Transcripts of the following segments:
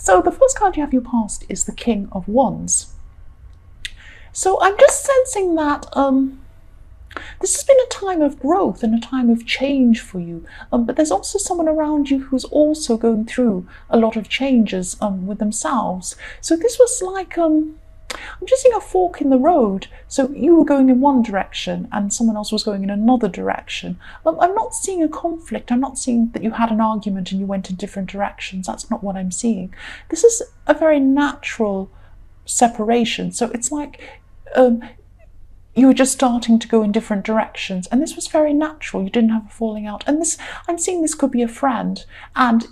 So the first card you have your past is the King of Wands. So I'm just sensing that this has been a time of growth and a time of change for you, but there's also someone around you who's also going through a lot of changes with themselves. So this was like I'm just seeing a fork in the road. So you were going in one direction and someone else was going in another direction. I'm not seeing a conflict. I'm not seeing that you had an argument and you went in different directions. That's not what I'm seeing. This is a very natural separation. So it's like you were just starting to go in different directions, and this was very natural. You didn't have a falling out, and this, I'm seeing this could be a friend, and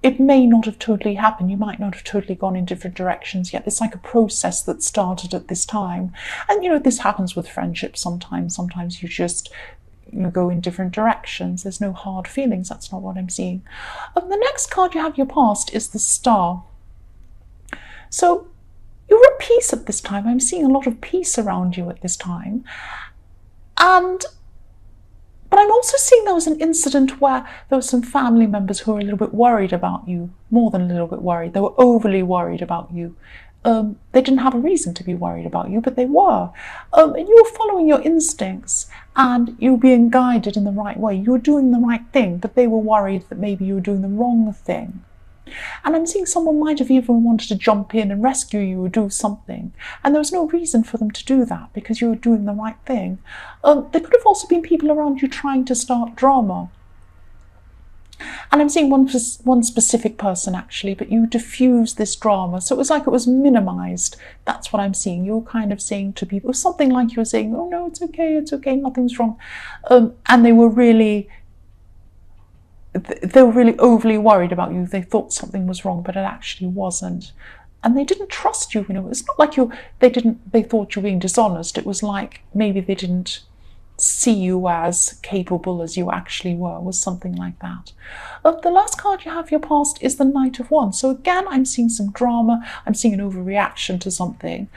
it may not have totally happened. You might not have totally gone in different directions yet. It's like a process that started at this time, and this happens with friendships sometimes. Sometimes you just go in different directions. There's no hard feelings. That's not what I'm seeing. The next card you have your past is the Star. So you're at peace at this time. I'm seeing a lot of peace around you at this time. But I'm also seeing there was an incident where there were some family members who were a little bit worried about you, more than a little bit worried. They were overly worried about you. They didn't have a reason to be worried about you, but they were. And you were following your instincts and you were being guided in the right way. You were doing the right thing, but they were worried that maybe you were doing the wrong thing. And I'm seeing someone might have even wanted to jump in and rescue you or do something. And there was no reason for them to do that because you were doing the right thing. There could have also been people around you trying to start drama. And I'm seeing one specific person actually, but you diffused this drama. So it was like it was minimized. That's what I'm seeing. You were kind of saying to people, something like you were saying, oh no, it's okay, nothing's wrong. And they were really overly worried about you. They thought something was wrong, but it actually wasn't. And they didn't trust you. It's not like they thought you were being dishonest. It was like maybe they didn't see you as capable as you actually were, was something like that. The last card you have your past is the Knight of Wands. So again, I'm seeing some drama. I'm seeing an overreaction to something.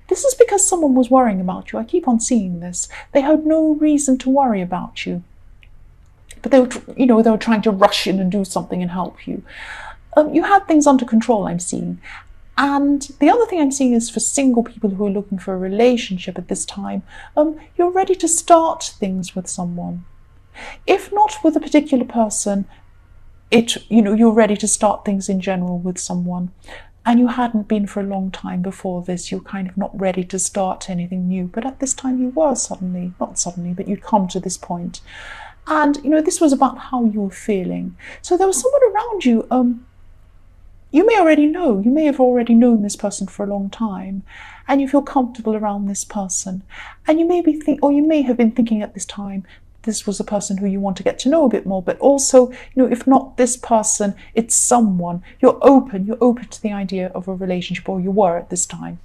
This is because someone was worrying about you. I keep on seeing this. They had no reason to worry about you, but they were trying to rush in and do something and help you. You had things under control, I'm seeing. And the other thing I'm seeing is for single people who are looking for a relationship at this time, you're ready to start things with someone. If not with a particular person, you're ready to start things in general with someone. And you hadn't been for a long time before this. You're kind of not ready to start anything new. But at this time you were not suddenly, but you'd come to this point. And, this was about how you were feeling. So there was someone around you, you may have already known this person for a long time, and you feel comfortable around this person. And you may have been thinking at this time, this was a person who you want to get to know a bit more, but also, if not this person, it's someone. You're open to the idea of a relationship, or you were at this time.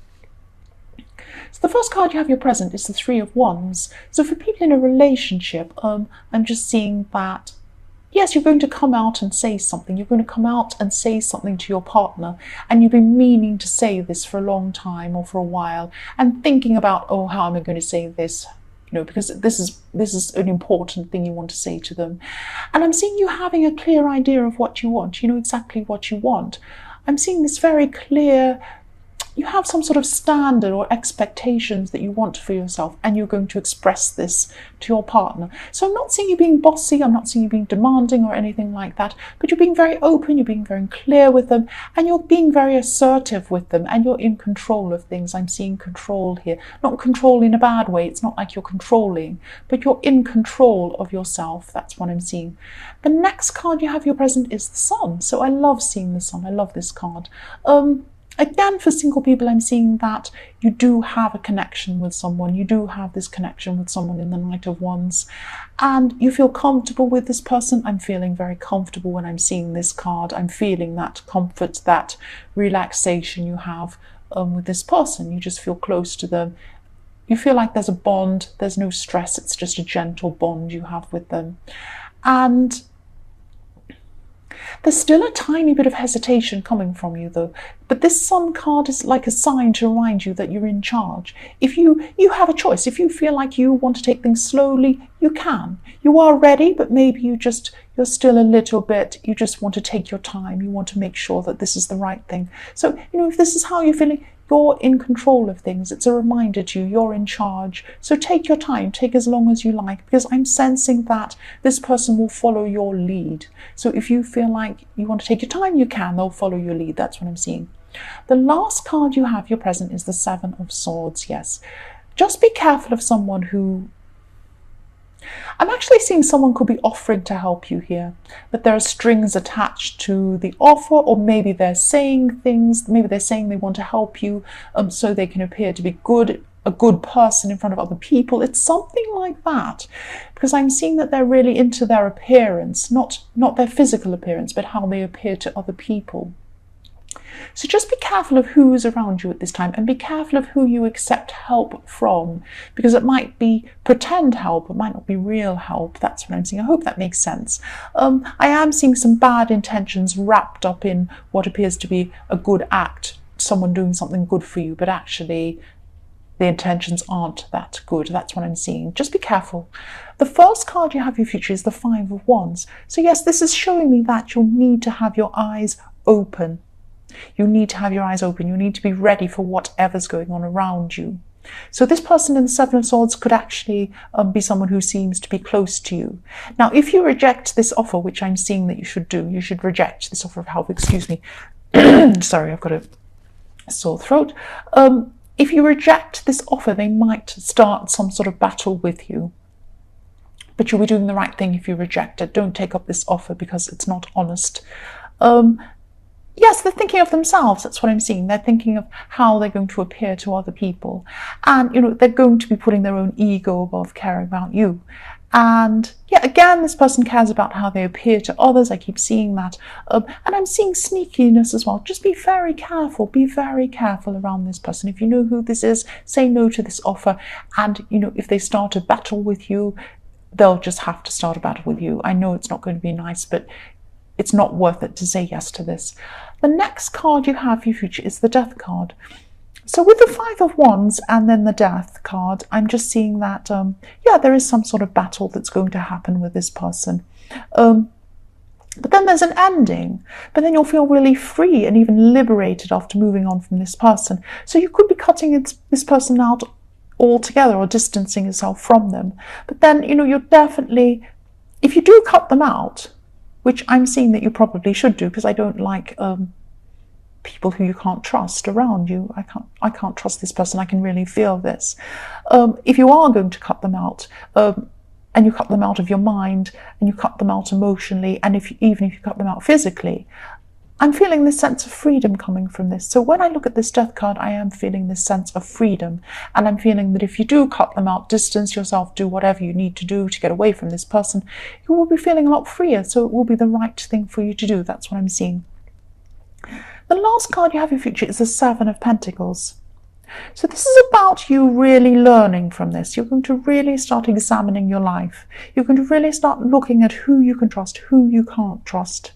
So the first card you have your present is the Three of Wands. So for people in a relationship, I'm just seeing that, yes, you're going to come out and say something. You're going to come out and say something to your partner, and you've been meaning to say this for a long time or for a while, and thinking about, oh, how am I going to say this? Because this is an important thing you want to say to them. And I'm seeing you having a clear idea of what you want. You know exactly what you want. I'm seeing this very clear. You have some sort of standard or expectations that you want for yourself, and you're going to express this to your partner. So I'm not seeing you being bossy, I'm not seeing you being demanding or anything like that, but you're being very open, you're being very clear with them, and you're being very assertive with them, and you're in control of things. I'm seeing control here. Not control in a bad way, it's not like you're controlling, but you're in control of yourself. That's what I'm seeing. The next card you have your present is the Sun. So I love seeing the Sun. I love this card. Again, for single people, I'm seeing that you do have a connection with someone. You do have this connection with someone in the Knight of Wands, and you feel comfortable with this person. I'm feeling very comfortable when I'm seeing this card. I'm feeling that comfort, that relaxation you have with this person. You just feel close to them. You feel like there's a bond. There's no stress. It's just a gentle bond you have with them. And there's still a tiny bit of hesitation coming from you though, but this Sun card is like a sign to remind you that you're in charge. If you have a choice, if you feel like you want to take things slowly, you can. You are ready, but maybe you just, you're still a little bit, you just want to take your time. You want to make sure that this is the right thing. So, if this is how you're feeling, you're in control of things. It's a reminder to you, you're in charge. So take your time, take as long as you like, because I'm sensing that this person will follow your lead. So if you feel like you want to take your time, you can. They'll follow your lead. That's what I'm seeing. The last card you have, your present, is the Seven of Swords. Yes. Just be careful of someone who... I'm actually seeing someone could be offering to help you here, but there are strings attached to the offer, or maybe they're saying things, maybe they're saying they want to help you so they can appear to be a good person in front of other people. It's something like that, because I'm seeing that they're really into their appearance, not their physical appearance, but how they appear to other people. So just be careful of who is around you at this time, and be careful of who you accept help from, because it might be pretend help, it might not be real help. That's what I'm seeing. I hope that makes sense. I am seeing some bad intentions wrapped up in what appears to be a good act, someone doing something good for you, but actually the intentions aren't that good. That's what I'm seeing. Just be careful. The first card you have, your future, is the Five of Wands. So yes, this is showing me that you'll need to have your eyes open. You need to have your eyes open. You need to be ready for whatever's going on around you. So this person in the Seven of Swords could actually be someone who seems to be close to you. Now, if you reject this offer, which I'm seeing that you should do, you should reject this offer of help. Excuse me. Sorry, I've got a sore throat. If you reject this offer, they might start some sort of battle with you. But you'll be doing the right thing if you reject it. Don't take up this offer because it's not honest. Yes, they're thinking of themselves. That's what I'm seeing. They're thinking of how they're going to appear to other people. And, they're going to be putting their own ego above caring about you. And yeah, again, this person cares about how they appear to others. I keep seeing that. And I'm seeing sneakiness as well. Just be very careful. Be very careful around this person. If you know who this is, say no to this offer. And, if they start a battle with you, they'll just have to start a battle with you. I know it's not going to be nice, but it's not worth it to say yes to this. The next card you have for your future is the Death card. So with the Five of Wands and then the Death card, I'm just seeing that, yeah, there is some sort of battle that's going to happen with this person. But then there's an ending. But then you'll feel really free and even liberated after moving on from this person. So you could be cutting this person out altogether or distancing yourself from them. But then, you're definitely, if you do cut them out, which I'm seeing that you probably should do, because I don't like people who you can't trust around you. I can't trust this person. I can really feel this. If you are going to cut them out, and you cut them out of your mind, and you cut them out emotionally, and even if you cut them out physically, I'm feeling this sense of freedom coming from this. So when I look at this Death card, I am feeling this sense of freedom. And I'm feeling that if you do cut them out, distance yourself, do whatever you need to do to get away from this person, you will be feeling a lot freer. So it will be the right thing for you to do. That's what I'm seeing. The last card you have in your future is the Seven of Pentacles. So this is about you really learning from this. You're going to really start examining your life. You're going to really start looking at who you can trust, who you can't trust.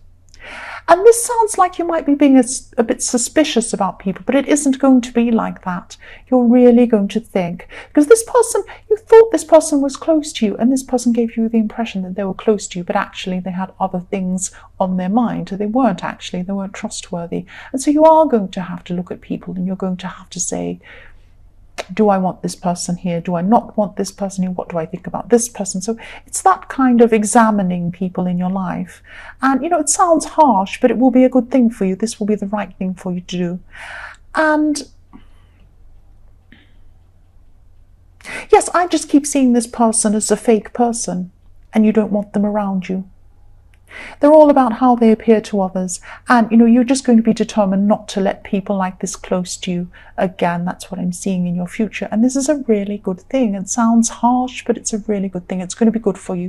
And this sounds like you might be being a bit suspicious about people, but it isn't going to be like that. You're really going to think, because this person, you thought this person was close to you, and this person gave you the impression that they were close to you, but actually they had other things on their mind. They weren't trustworthy. And so you are going to have to look at people, and you're going to have to say, do I want this person here? Do I not want this person here? What do I think about this person? So it's that kind of examining people in your life. And, it sounds harsh, but it will be a good thing for you. This will be the right thing for you to do. And yes, I just keep seeing this person as a fake person, and you don't want them around you. They're all about how they appear to others. And, you're just going to be determined not to let people like this close to you again. That's what I'm seeing in your future. And this is a really good thing. It sounds harsh, but it's a really good thing. It's going to be good for you.